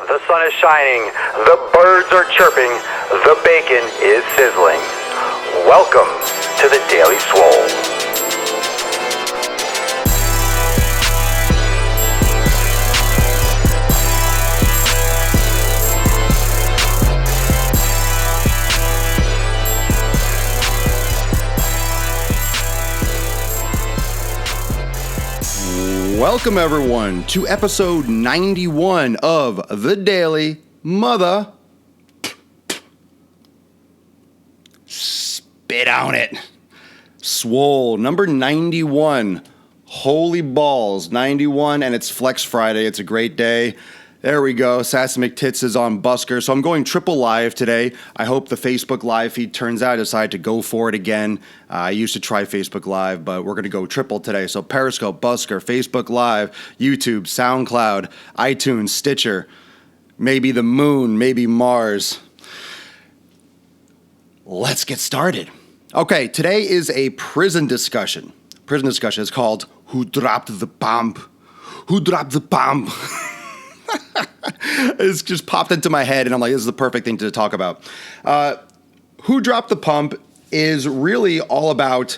The sun is shining, the birds are chirping, the bacon is sizzling. Welcome to the Daily Swole. Welcome everyone to episode 91 of the Daily Mother. Spit on it. Swole, number 91. Holy balls, 91, and it's Flex Friday. It's a great day. There we go. Sassy McTits is on Busker. So I'm going triple live today. I hope the Facebook live feed turns out. I decided to go for it again. I used to try Facebook Live, but we're going to go triple today. So Periscope, Busker, Facebook Live, YouTube, SoundCloud, iTunes, Stitcher, maybe the moon, maybe Mars. Let's get started. Okay, today is a prison discussion. Prison discussion is called Who Dropped the Bomb? Who Dropped the Bomb? It's just popped into my head, and I'm like, this is the perfect thing to talk about. Who Dropped the Pump is really all about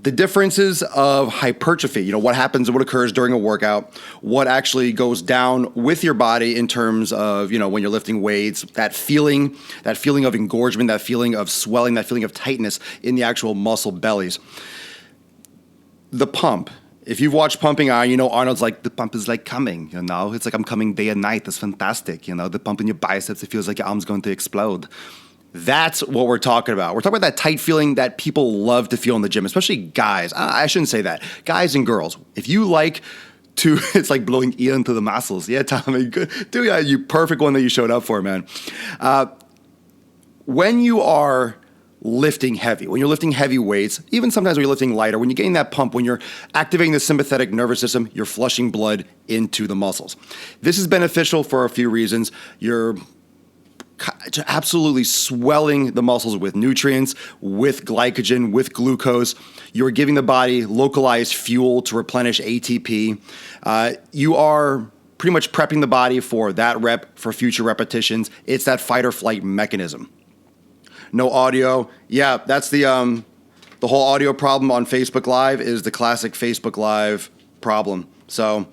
the differences of hypertrophy. You know, what happens, what occurs during a workout, what actually goes down with your body in terms of, you know, when you're lifting weights, that feeling of engorgement, that feeling of swelling, that feeling of tightness in the actual muscle bellies. The pump. If you've watched Pumping Iron, you know Arnold's like, the pump is like coming, you know? It's like I'm coming day and night. That's fantastic, you know? The pump in your biceps, it feels like your arm's going to explode. That's what we're talking about. We're talking about that tight feeling that people love to feel in the gym, especially guys. I shouldn't say that. Guys and girls. If you like to, it's like blowing ear into the muscles. Yeah, Tommy, good. Dude, yeah, you perfect one that you showed up for, man. When you are lifting heavy, when you're lifting heavy weights, even sometimes when you're lifting lighter, when you're getting that pump, when you're activating the sympathetic nervous system, you're flushing blood into the muscles. This is beneficial for a few reasons. You're absolutely swelling the muscles with nutrients, with glycogen, with glucose. You're giving the body localized fuel to replenish ATP. You are pretty much prepping the body for that rep, for future repetitions. It's that fight or flight mechanism. No audio. Yeah, that's the whole audio problem on Facebook Live is the classic Facebook Live problem. So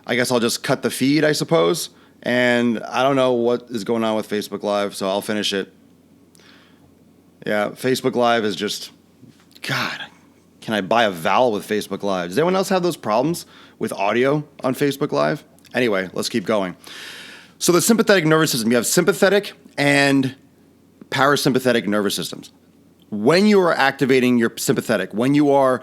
I guess I'll just cut the feed, I suppose. And I don't know what is going on with Facebook Live, so I'll finish it. Yeah, Facebook Live is just, God, can I buy a vowel with Facebook Live? Does anyone else have those problems with audio on Facebook Live? Anyway, let's keep going. So the sympathetic nervous system, you have sympathetic and parasympathetic nervous systems. When you are activating your sympathetic, when you are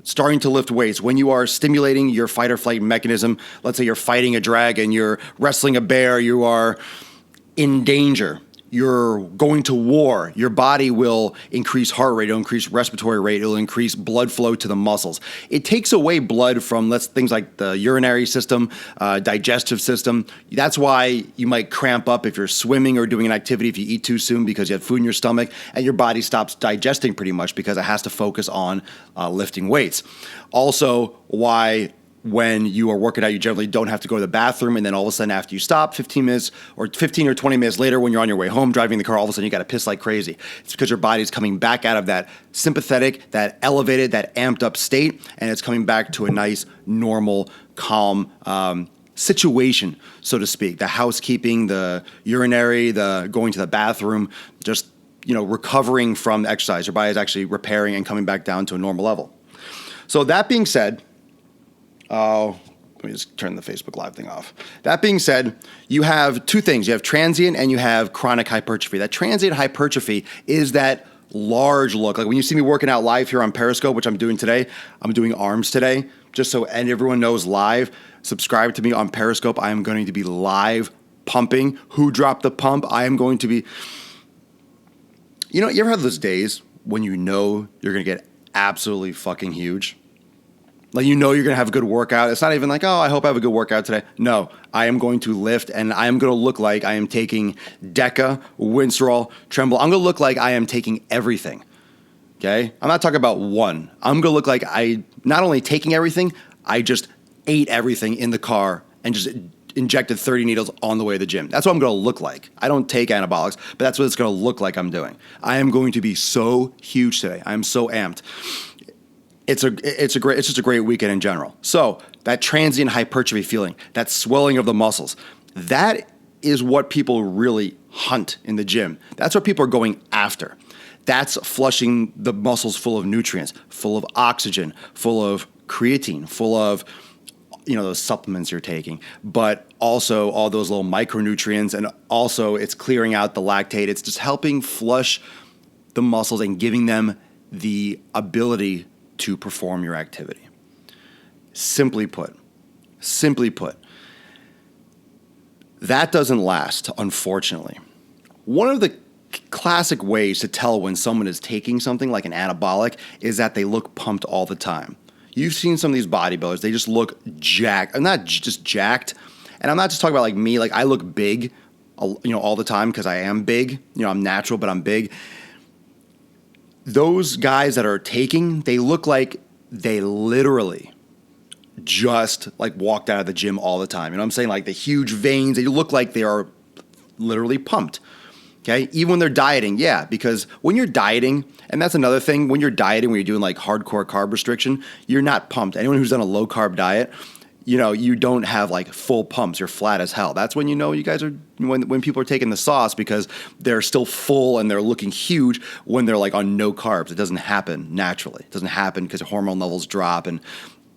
starting to lift weights, when you are stimulating your fight or flight mechanism, let's say you're fighting a dragon, you're wrestling a bear, you are in danger, you're going to war, your body will increase heart rate, it'll increase respiratory rate, it'll increase blood flow to the muscles. It takes away blood from things like the urinary system, digestive system. That's why you might cramp up if you're swimming or doing an activity if you eat too soon because you have food in your stomach, and your body stops digesting pretty much because it has to focus on lifting weights. Also, why when you are working out, you generally don't have to go to the bathroom, and then all of a sudden after you stop 15 or 20 minutes later when you're on your way home driving the car, all of a sudden you got to piss like crazy. It's because your body's coming back out of that sympathetic, that elevated, that amped up state, and it's coming back to a nice, normal, calm situation, so to speak. The housekeeping, the urinary, the going to the bathroom, just, you know, recovering from exercise. Your body is actually repairing and coming back down to a normal level. So that being said, let me just turn the Facebook Live thing off. That being said, you have two things. You have transient and you have chronic hypertrophy. That transient hypertrophy is that large look. Like when you see me working out live here on Periscope, which I'm doing today, I'm doing arms today, just so and everyone knows live. Subscribe to me on Periscope. I am going to be live pumping. Who Dropped the Pump? I am going to be... You know, you ever have those days when you know you're going to get absolutely fucking huge? Like, you know you're going to have a good workout. It's not even like, oh, I hope I have a good workout today. No, I am going to lift, and I am going to look like I am taking Deca, Winstrol, Tremble. I'm going to look like I am taking everything, okay? I'm not talking about one. I'm going to look like I not only taking everything, I just ate everything in the car and just injected 30 needles on the way to the gym. That's what I'm going to look like. I don't take anabolics, but that's what it's going to look like I'm doing. I am going to be so huge today. I'm so amped. It's just a great weekend in general. So that transient hypertrophy feeling, that swelling of the muscles, that is what people really hunt in the gym. That's what people are going after. That's flushing the muscles full of nutrients, full of oxygen, full of creatine, full of those supplements you're taking, but also all those little micronutrients, and also it's clearing out the lactate. It's just helping flush the muscles and giving them the ability to perform your activity. Simply put, that doesn't last, unfortunately. One of the classic ways to tell when someone is taking something like an anabolic is that they look pumped all the time. You've seen some of these bodybuilders, they just look jacked. I'm not just jacked, and I'm not just talking about like me, like I look big, all the time because I am big. I'm natural, but I'm big. Those guys that are taking, they look like they literally just like walked out of the gym all the time. You know what I'm saying? Like the huge veins, they look like they are literally pumped. Okay, even when they're dieting, yeah, because when you're dieting, and that's another thing, when you're dieting, when you're doing like hardcore carb restriction, you're not pumped. Anyone who's done a low carb diet, you don't have like full pumps. You're flat as hell. That's when you guys are, when people are taking the sauce because they're still full and they're looking huge when they're like on no carbs. It doesn't happen naturally. It doesn't happen because hormone levels drop and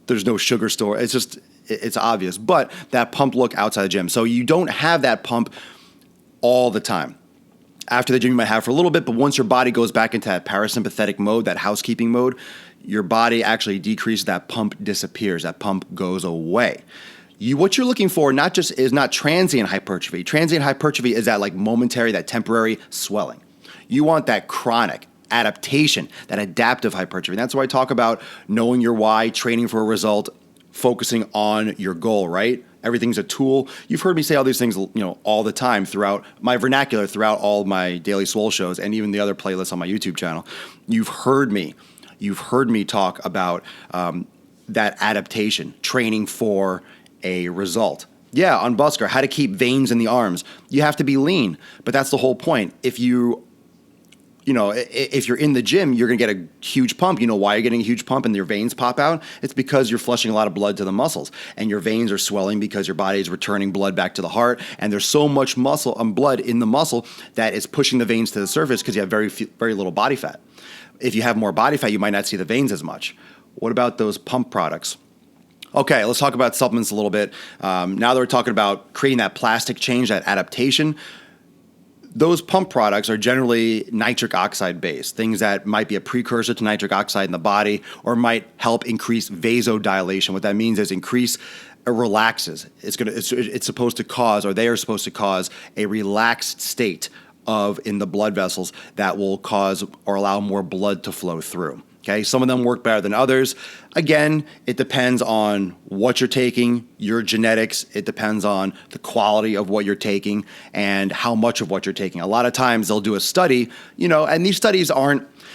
there's no sugar store. It's obvious. But that pump look outside the gym. So you don't have that pump all the time. After the gym, you might have for a little bit, but once your body goes back into that parasympathetic mode, that housekeeping mode, your body actually decreases, that pump disappears, that pump goes away. What you're looking for is not transient hypertrophy. Transient hypertrophy is that like momentary, that temporary swelling. You want that chronic adaptation, that adaptive hypertrophy. And that's why I talk about knowing your why, training for a result, focusing on your goal, right? Everything's a tool. You've heard me say all these things, all the time throughout my vernacular, throughout all my daily Swole shows, and even the other playlists on my YouTube channel. You've heard me talk about that adaptation, training for a result. Yeah, on Busker, how to keep veins in the arms. You have to be lean, but that's the whole point. If you're in the gym, you're going to get a huge pump. You know why you're getting a huge pump and your veins pop out? It's because you're flushing a lot of blood to the muscles, and your veins are swelling because your body is returning blood back to the heart, and there's so much blood in the muscle that is pushing the veins to the surface because you have very little body fat. If you have more body fat, you might not see the veins as much. What about those pump products? Okay, let's talk about supplements a little bit. Now that we're talking about creating that plastic change, that adaptation, those pump products are generally nitric oxide based, things that might be a precursor to nitric oxide in the body or might help increase vasodilation. What that means is relaxes. It's supposed to cause, or they are supposed to cause, a relaxed state in the blood vessels that will cause or allow more blood to flow through. Okay, some of them work better than others. Again, it depends on what you're taking, your genetics. It depends on the quality of what you're taking and how much of what you're taking. A lot of times they'll do a study, and these studies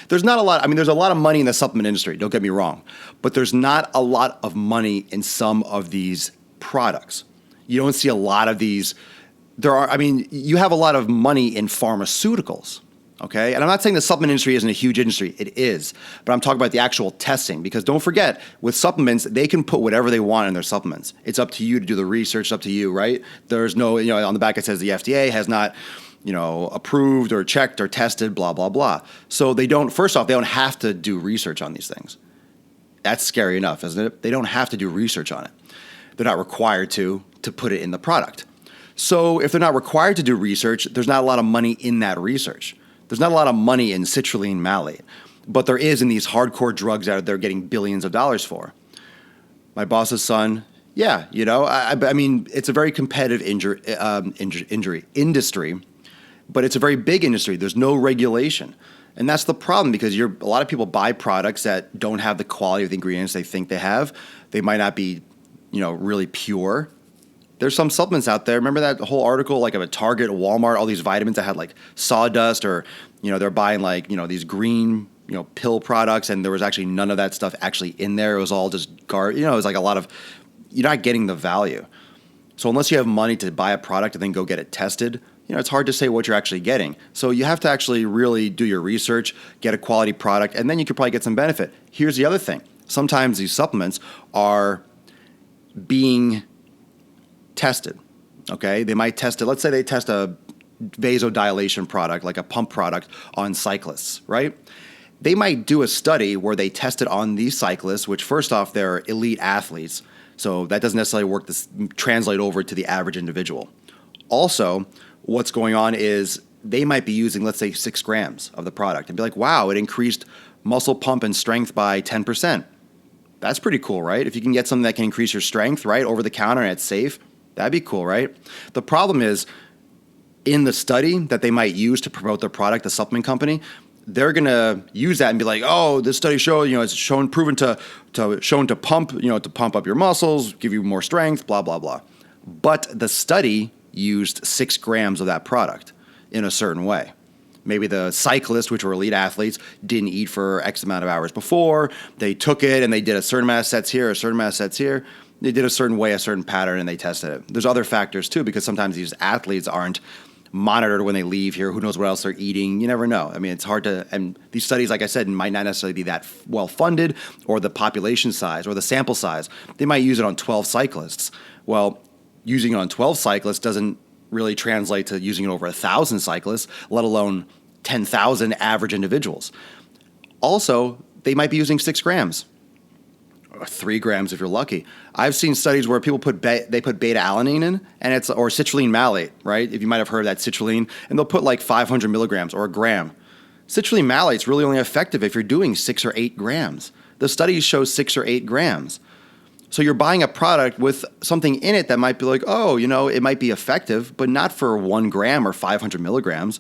there's not a lot. There's a lot of money in the supplement industry, don't get me wrong, but there's not a lot of money in some of these products. You don't see a lot of these. You have a lot of money in pharmaceuticals. Okay, and I'm not saying the supplement industry isn't a huge industry. It is, but I'm talking about the actual testing, because don't forget, with supplements, they can put whatever they want in their supplements. It's up to you to do the research. It's up to you, right? There's no, on the back it says the FDA has not, approved or checked or tested, blah, blah, blah. So they don't have to do research on these things. That's scary enough, isn't it? They don't have to do research on it. They're not required to put it in the product. So if they're not required to do research, there's not a lot of money in that research. There's not a lot of money in citrulline malate, but there is in these hardcore drugs that they're getting billions of dollars for. My boss's son, yeah, it's a very competitive industry, but it's a very big industry. There's no regulation. And that's the problem, because a lot of people buy products that don't have the quality of the ingredients they think they have. They might not be, really pure. There's some supplements out there. Remember that whole article, like of a Target, a Walmart, all these vitamins that had like sawdust, or, they're buying like, these green, pill products, and there was actually none of that stuff actually in there. It was all just it was like a lot of, you're not getting the value. So unless you have money to buy a product and then go get it tested, it's hard to say what you're actually getting. So you have to actually really do your research, get a quality product, and then you could probably get some benefit. Here's the other thing. Sometimes these supplements are being tested, okay? They might test it. Let's say they test a vasodilation product, like a pump product, on cyclists, right? They might do a study where they test it on these cyclists, which first off, they're elite athletes. So that doesn't necessarily work to translate over to the average individual. Also, what's going on is they might be using, let's say, 6 grams of the product and be like, wow, it increased muscle pump and strength by 10%. That's pretty cool, right? If you can get something that can increase your strength, right, over the counter and it's safe, that'd be cool, right? The problem is, in the study that they might use to promote their product, the supplement company, they're going to use that and be like, oh, this study showed, it's proven to pump, to pump up your muscles, give you more strength, blah, blah, blah. But the study used 6 grams of that product in a certain way. Maybe the cyclists, which were elite athletes, didn't eat for X amount of hours before. They took it and they did a certain amount of sets here, a certain amount of sets here. They did a certain way, a certain pattern, and they tested it. There's other factors too, because sometimes these athletes aren't monitored when they leave here. Who knows what else they're eating? You never know. I mean, it's hard to, and these studies, like I said, might not necessarily be that well funded, or the population size or the sample size. They might use it on 12 cyclists. Well, using it on 12 cyclists doesn't really translate to using it over 1,000 cyclists, let alone 10,000 average individuals. Also, they might be using 6 grams. Or 3 grams if you're lucky. I've seen studies where people put beta alanine in, and or citrulline malate, right? If you might have heard of that, citrulline, and they'll put like 500 milligrams or a gram. Citrulline malate's really only effective if you're doing 6 or 8 grams. The studies show 6 or 8 grams. So you're buying a product with something in it that might be like, oh, it might be effective, but not for 1 gram or 500 milligrams.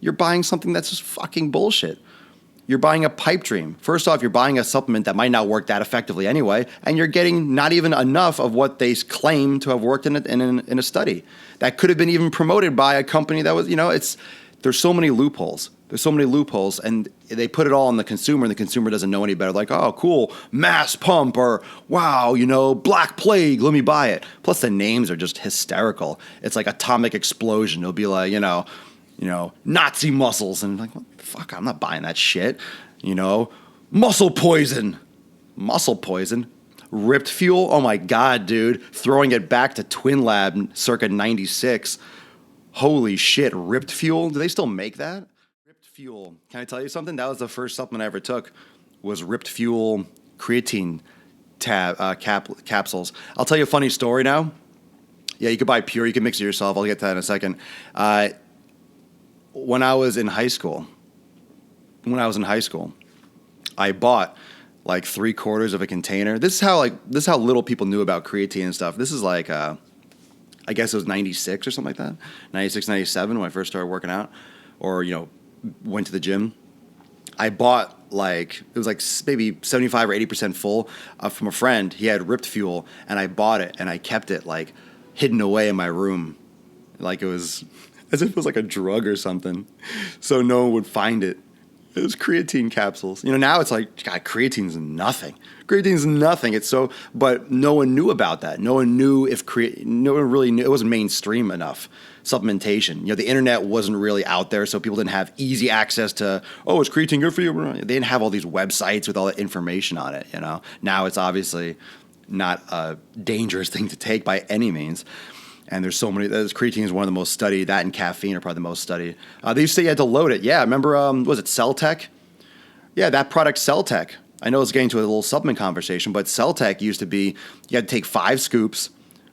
You're buying something that's just fucking bullshit. You're buying a pipe dream. First off, you're buying a supplement that might not work that effectively anyway, and you're getting not even enough of what they claim to have worked in a study. That could have been even promoted by a company that was, there's so many loopholes. And they put it all on the consumer, and the consumer doesn't know any better. Like, oh, cool, mass pump, or wow, black plague, let me buy it. Plus, the names are just hysterical. It's like atomic explosion. It'll be like, Nazi muscles. And like, what the fuck, I'm not buying that shit. Muscle poison. Ripped fuel. Oh my God, dude. Throwing it back to Twin Lab circa 96. Holy shit, Ripped Fuel. Do they still make that? Ripped Fuel. Can I tell you something? That was the first supplement I ever took, was Ripped Fuel creatine capsules. I'll tell you a funny story now. Yeah, you could buy pure. You can mix it yourself. I'll get to that in a second. When I was in high school, I bought like 3/4 of a container. This is how little people knew about creatine and stuff. This is like, I guess it was 96 or something like that. 96, 97 when I first started working out, or, went to the gym. I bought it was like maybe 75 or 80% full from a friend. He had Ripped Fuel, and I bought it, and I kept it like hidden away in my room. Like it was, as if it was like a drug or something, so no one would find it. It was creatine capsules. Now it's like, God, creatine's nothing. It's so, but no one knew about that. No one knew no one really knew. It wasn't mainstream enough, supplementation. The internet wasn't really out there, so people didn't have easy access to, oh, is creatine good for you? They didn't have all these websites with all that information on it, Now it's obviously not a dangerous thing to take by any means. And there's so many. Creatine is one of the most studied. That and caffeine are probably the most studied. They used to say you had to load it. Yeah, remember, was it Celtec? Yeah, that product Celtec. I know it's getting to a little supplement conversation, but Celtec used to be, you had to take 5 scoops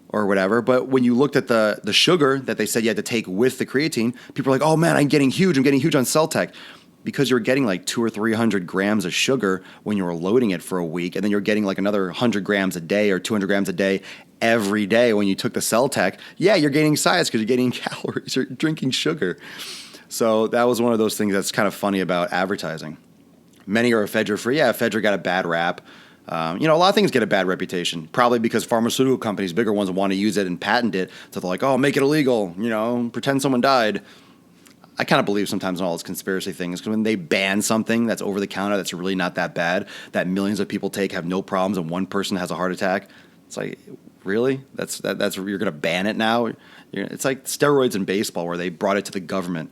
or whatever. But when you looked at the sugar that they said you had to take with the creatine, people were like, oh man, I'm getting huge on Celtec. Because you're getting like 200 or 300 grams of sugar when you were loading it for a week, and then you're getting like another 100 grams a day or 200 grams a day every day when you took the Celtec. Yeah, you're gaining size because you're getting calories, you're drinking sugar. So that was one of those things that's kind of funny about advertising. Many are ephedra-free. Yeah, ephedra got a bad rap. A lot of things get a bad reputation, probably because pharmaceutical companies, bigger ones, want to use it and patent it. So they're like, oh, make it illegal, pretend someone died. I kind of believe sometimes in all those conspiracy things, because when they ban something that's over the counter that's really not that bad, that millions of people take, have no problems, and one person has a heart attack, it's like, Really? That's you're going to ban it now? It's like steroids in baseball where they brought it to the government.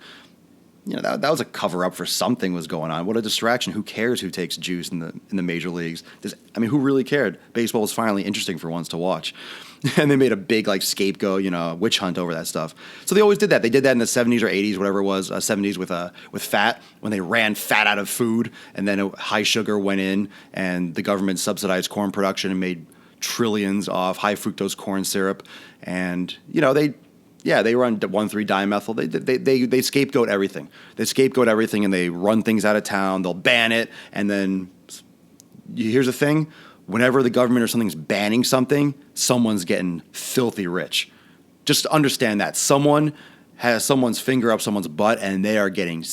That was a cover up for something was going on. What a distraction. Who cares who takes juice in the major leagues? Who really cared? Baseball was finally interesting for once to watch. And they made a big scapegoat, witch hunt over that stuff. So they always did that. They did that in the 70s or 80s, whatever it was, 70s with fat, when they ran fat out of food, and then high sugar went in, and the government subsidized corn production and made trillions off high fructose corn syrup. And, they run 1,3-dimethyl. They scapegoat everything. They scapegoat everything, and they run things out of town. They'll ban it, and then here's the thing: whenever the government or something's banning something, someone's getting filthy rich. Just understand that someone has someone's finger up someone's butt, and they are getting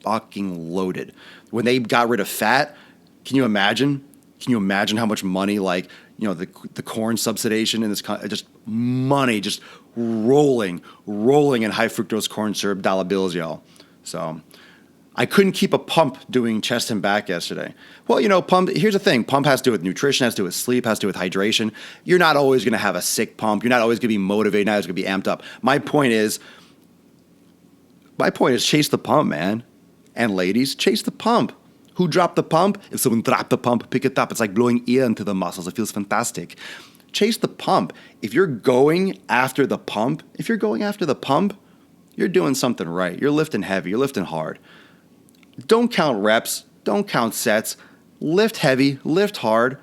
fucking loaded. When they got rid of fat, can you imagine? Can you imagine how much money, the corn subsidization in this country, just money just rolling in high fructose corn syrup dollar bills, y'all. So I couldn't keep a pump doing chest and back yesterday. Well, pump, here's the thing. Pump has to do with nutrition, has to do with sleep, has to do with hydration. You're not always going to have a sick pump. You're not always going to be motivated, not always going to be amped up. My point is chase the pump, man. And ladies, chase the pump. Who dropped the pump? If someone dropped the pump, pick it up. It's like blowing air into the muscles. It feels fantastic. Chase the pump. If you're going after the pump, you're doing something right. You're lifting heavy. You're lifting hard. Don't count reps. Don't count sets. Lift heavy. Lift hard.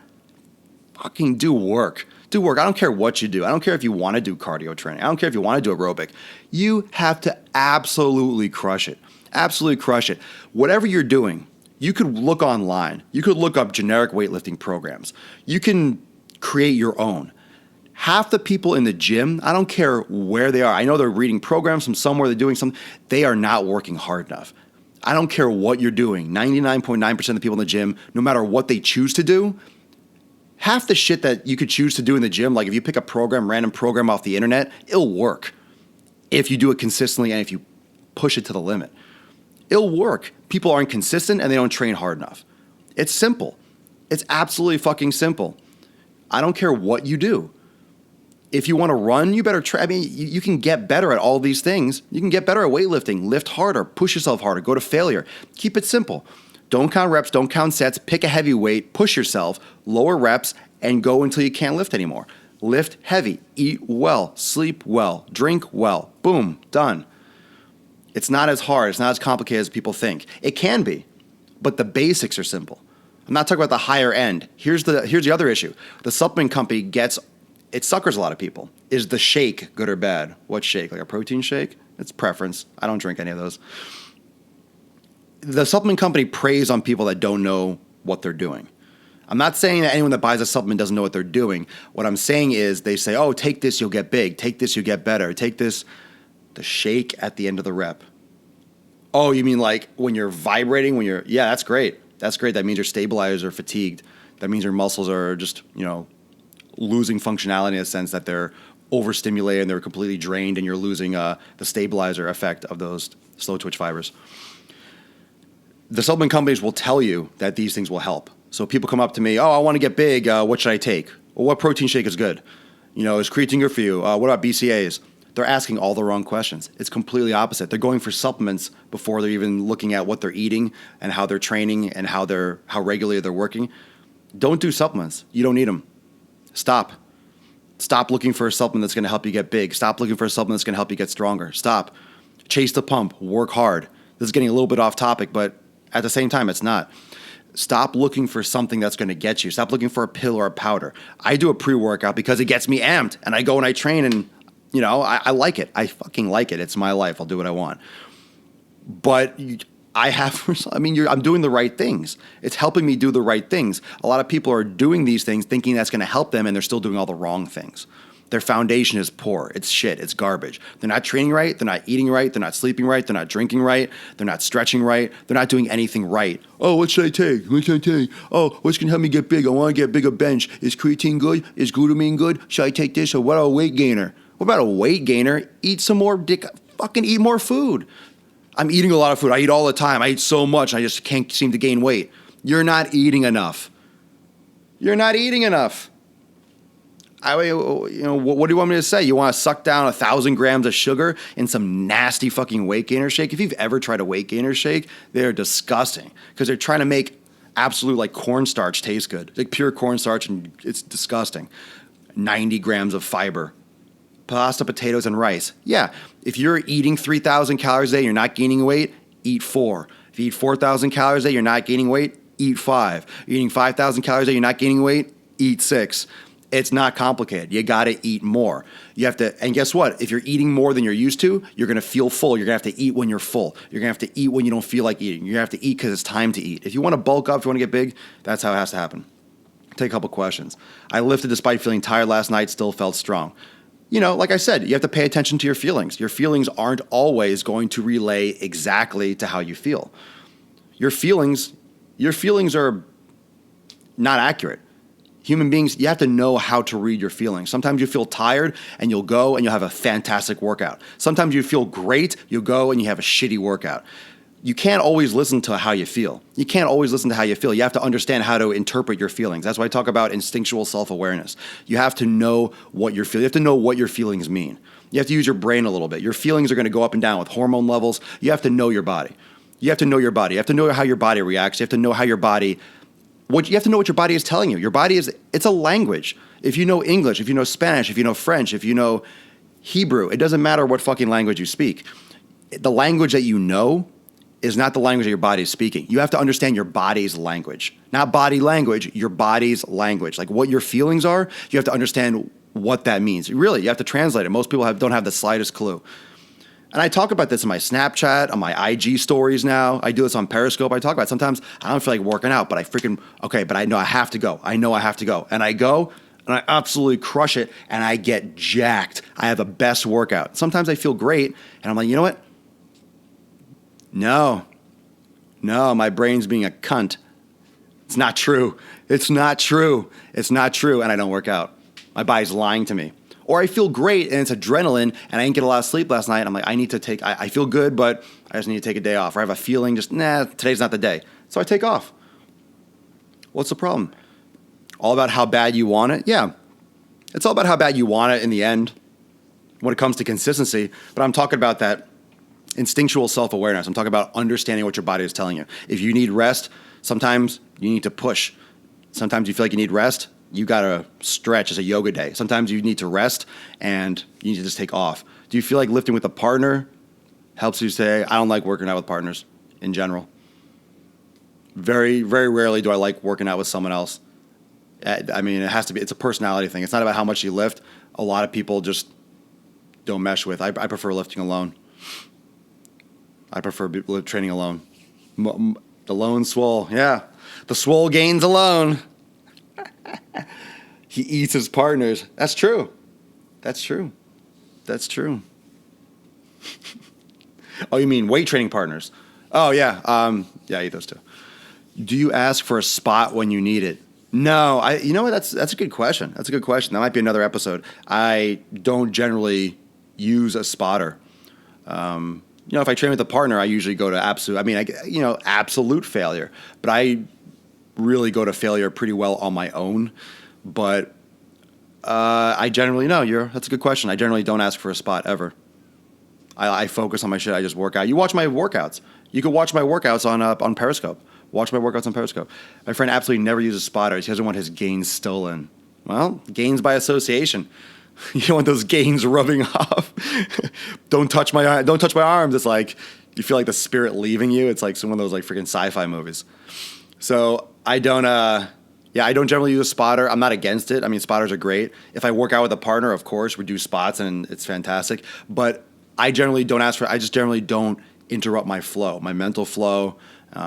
Fucking do work. Do work. I don't care what you do. I don't care if you want to do cardio training. I don't care if you want to do aerobic. You have to absolutely crush it. Absolutely crush it. Whatever you're doing, you could look online. You could look up generic weightlifting programs. You can create your own. Half the people in the gym, I don't care where they are. I know they're reading programs from somewhere, they're doing something. They are not working hard enough. I don't care what you're doing. 99.9% of the people in the gym, no matter what they choose to do, half the shit that you could choose to do in the gym, like if you pick a random program off the internet, it'll work. If you do it consistently and if you push it to the limit. It'll work. People aren't consistent and they don't train hard enough. It's simple. It's absolutely fucking simple. I don't care what you do. If you want to run, you better try. You can get better at all these things. You can get better at weightlifting, lift harder, push yourself harder, go to failure. Keep it simple. Don't count reps, don't count sets, pick a heavy weight, push yourself, lower reps, and go until you can't lift anymore. Lift heavy, eat well, sleep well, drink well. Boom, done. It's not as hard, it's not as complicated as people think. It can be, but the basics are simple. I'm not talking about the higher end. Here's the other issue. The supplement company it suckers a lot of people. Is the shake good or bad? What shake? Like a protein shake? It's preference. I don't drink any of those. The supplement company preys on people that don't know what they're doing. I'm not saying that anyone that buys a supplement doesn't know what they're doing. What I'm saying is they say, oh, take this, you'll get big. Take this, you'll get better. Take this, the shake at the end of the rep. Oh, you mean like when you're vibrating, yeah, that's great. That's great. That means your stabilizers are fatigued. That means your muscles are just, losing functionality in a sense that they're overstimulated and they're completely drained and you're losing the stabilizer effect of those slow twitch fibers. The supplement companies will tell you that these things will help. So people come up to me, oh, I want to get big. What should I take? Well, what protein shake is good? Is creatine good for you? What about BCAAs? They're asking all the wrong questions. It's completely opposite. They're going for supplements before they're even looking at what they're eating and how they're training and how regularly they're working. Don't do supplements. You don't need them. Stop. Stop looking for a supplement that's going to help you get big. Stop looking for a supplement that's going to help you get stronger. Stop. Chase the pump. Work hard. This is getting a little bit off topic, but at the same time, it's not. Stop looking for something that's going to get you. Stop looking for a pill or a powder. I do a pre-workout because it gets me amped, and I go and I train, and I like it. I fucking like it. It's my life. I'll do what I want. But I'm doing the right things. It's helping me do the right things. A lot of people are doing these things thinking that's going to help them, and they're still doing all the wrong things. Their foundation is poor. It's shit. It's garbage. They're not training right. They're not eating right. They're not sleeping right. They're not drinking right. They're not stretching right. They're not doing anything right. Oh, what should I take? What should I take? Oh, what's going to help me get big? I want to get bigger bench. Is creatine good? Is glutamine good? Should I take this? Or what about a weight gainer? What about a weight gainer? Eat some more fucking eat more food. I'm eating a lot of food. I eat all the time. I eat so much. I just can't seem to gain weight. You're not eating enough. You're not eating enough. What do you want me to say? You want to suck down 1,000 grams of sugar in some nasty fucking weight gainer shake? If you've ever tried a weight gainer shake, they're disgusting because they're trying to make absolute like cornstarch taste good. It's like pure cornstarch, and it's disgusting. 90 grams of fiber, pasta, potatoes, and rice. Yeah, if you're eating 3,000 calories a day, you're not gaining weight, eat 4. If you eat 4,000 calories a day, you're not gaining weight, eat 5. You're eating 5,000 calories a day, you're not gaining weight, eat 6. It's not complicated. You got to eat more. You have to, and guess what? If you're eating more than you're used to, you're going to feel full. You're going to have to eat when you're full. You're going to have to eat when you don't feel like eating. You're going to have to eat because it's time to eat. If you want to bulk up, if you want to get big, that's how it has to happen. Take a couple questions. I lifted despite feeling tired last night, still felt strong. Like I said, you have to pay attention to your feelings. Your feelings aren't always going to relay exactly to how you feel. Your feelings are not accurate. Human beings, you have to know how to read your feelings. Sometimes you feel tired and you'll go and you'll have a fantastic workout. Sometimes you feel great, you'll go and you have a shitty workout. You can't always listen to how you feel. You have to understand how to interpret your feelings. That's why I talk about instinctual self-awareness. You have to know what you're feeling. You have to know what your feelings mean. You have to use your brain a little bit. Your feelings are going to go up and down with hormone levels. You have to know your body. You have to know your body. You have to know how your body reacts. You have to know how your body... you have to know what your body is telling you. Your body it's a language. If you know English, if you know Spanish, if you know French, if you know Hebrew, it doesn't matter what fucking language you speak. The language that you know is not the language that your body is speaking. You have to understand your body's language. Not body language, your body's language. Like what your feelings are, you have to understand what that means. Really, you have to translate it. Most people don't have the slightest clue. And I talk about this in my Snapchat, on my IG stories now. I do this on Periscope. I talk about it. Sometimes I don't feel like working out, but but I know I have to go. And I go, and I absolutely crush it, and I get jacked. I have the best workout. Sometimes I feel great, and I'm like, you know what? No, my brain's being a cunt. It's not true. And I don't work out. My body's lying to me. Or I feel great and it's adrenaline and I didn't get a lot of sleep last night. I'm like, I feel good, but I just need to take a day off. Or I have a feeling today's not the day. So I take off. What's the problem? All about how bad you want it? Yeah. It's all about how bad you want it in the end when it comes to consistency. But I'm talking about that instinctual self-awareness. I'm talking about understanding what your body is telling you. If you need rest, sometimes you need to push. Sometimes you feel like you need rest. You got to stretch. It's a yoga day. Sometimes you need to rest and you need to just take off. Do you feel like lifting with a partner helps you say, I don't like working out with partners in general? Very, very rarely do I like working out with someone else. I mean, it has to be, it's a personality thing. It's not about how much you lift. A lot of people just don't mesh with. I prefer lifting alone. I prefer training alone. The lone Swole. Yeah. The Swole gains alone. He eats his partners. That's true. Oh, you mean weight training partners? Oh, yeah. Yeah, I eat those too. Do you ask for a spot when you need it? No. You know what? That's a good question. That might be another episode. I don't generally use a spotter. If I train with a partner, I usually go to absolute failure. But I really go to failure pretty well on my own. But I generally, that's a good question. I generally don't ask for a spot ever. I focus on my shit. I just work out. You watch my workouts. You can watch my workouts on Periscope. Watch my workouts on Periscope. My friend absolutely never uses spotters. He doesn't want his gains stolen. Well, gains by association. You don't want those gains rubbing off. Don't touch my arms. It's like you feel like the spirit leaving you. It's like some of those like freaking sci-fi movies. So I don't generally use a spotter. I'm not against it. I mean, spotters are great. If I work out with a partner, of course, we do spots and it's fantastic. But I generally don't I just generally don't interrupt my flow, my mental flow. It's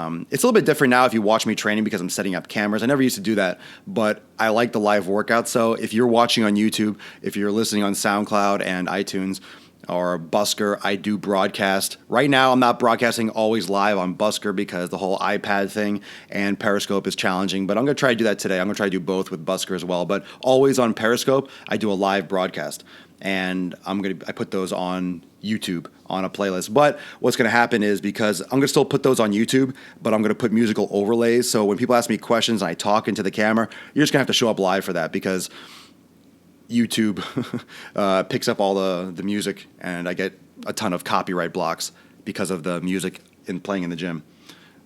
a little bit different now if you watch me training because I'm setting up cameras. I never used to do that, but I like the live workout. So if you're watching on YouTube, if you're listening on SoundCloud and iTunes or Busker, I do broadcast. Right now, I'm not broadcasting always live on Busker because the whole iPad thing and Periscope is challenging, but I'm going to try to do that today. I'm going to try to do both with Busker as well, but always on Periscope, I do a live broadcast. And I put those on YouTube on a playlist. But what's going to happen is because I'm going to still put those on YouTube, but I'm going to put musical overlays. So when people ask me questions and I talk into the camera, you're just going to have to show up live for that because YouTube picks up all the music, and I get a ton of copyright blocks because of the music in playing in the gym.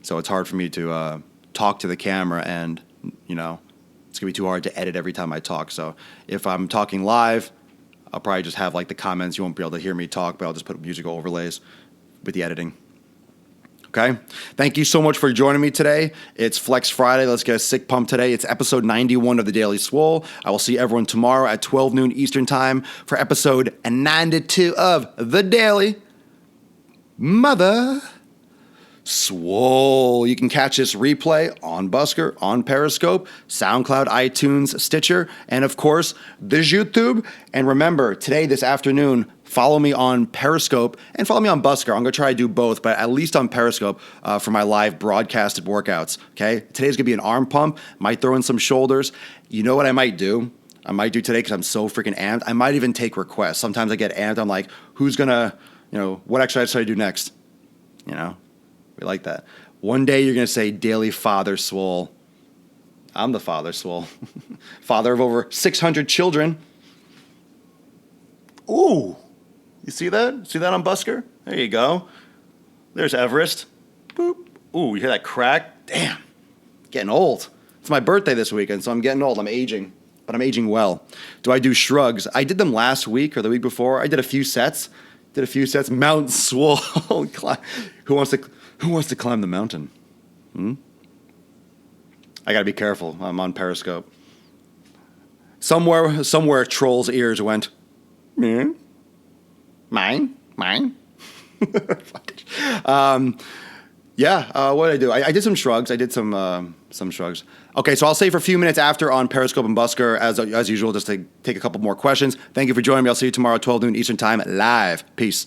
So it's hard for me to talk to the camera, and it's gonna be too hard to edit every time I talk. So if I'm talking live, I'll probably just have like the comments. You won't be able to hear me talk, but I'll just put musical overlays with the editing. Okay? Thank you so much for joining me today. It's Flex Friday. Let's get a sick pump today. It's episode 91 of the Daily Swole. I will see everyone tomorrow at 12 noon Eastern Time for episode 92 of the Daily Mother Swole. You can catch this replay on Busker, on Periscope, SoundCloud, iTunes, Stitcher, and of course, the YouTube. And remember, today, this afternoon, follow me on Periscope and follow me on Busker. I'm going to try to do both, but at least on Periscope for my live broadcasted workouts, okay? Today's going to be an arm pump. Might throw in some shoulders. You know what I might do? I might do today because I'm so freaking amped. I might even take requests. Sometimes I get amped. I'm like, who's going to, what exercise should I do next? We like that. One day you're going to say, Daily Father Swole. I'm the Father Swole. Father of over 600 children. Ooh. You see that? See that on Busker? There you go. There's Everest. Boop. Ooh, you hear that crack? Damn. Getting old. It's my birthday this weekend, so I'm getting old. I'm aging. But I'm aging well. Do I do shrugs? I did them last week or the week before. I did a few sets. Mount Swole. Who wants to climb the mountain? I got to be careful. I'm on Periscope. Somewhere trolls' ears went, mine. What did I do? I did some shrugs. I did some shrugs. Okay, so I'll stay for a few minutes after on Periscope and Busker, as usual, just to take a couple more questions. Thank you for joining me. I'll see you tomorrow at 12 noon Eastern Time live. Peace.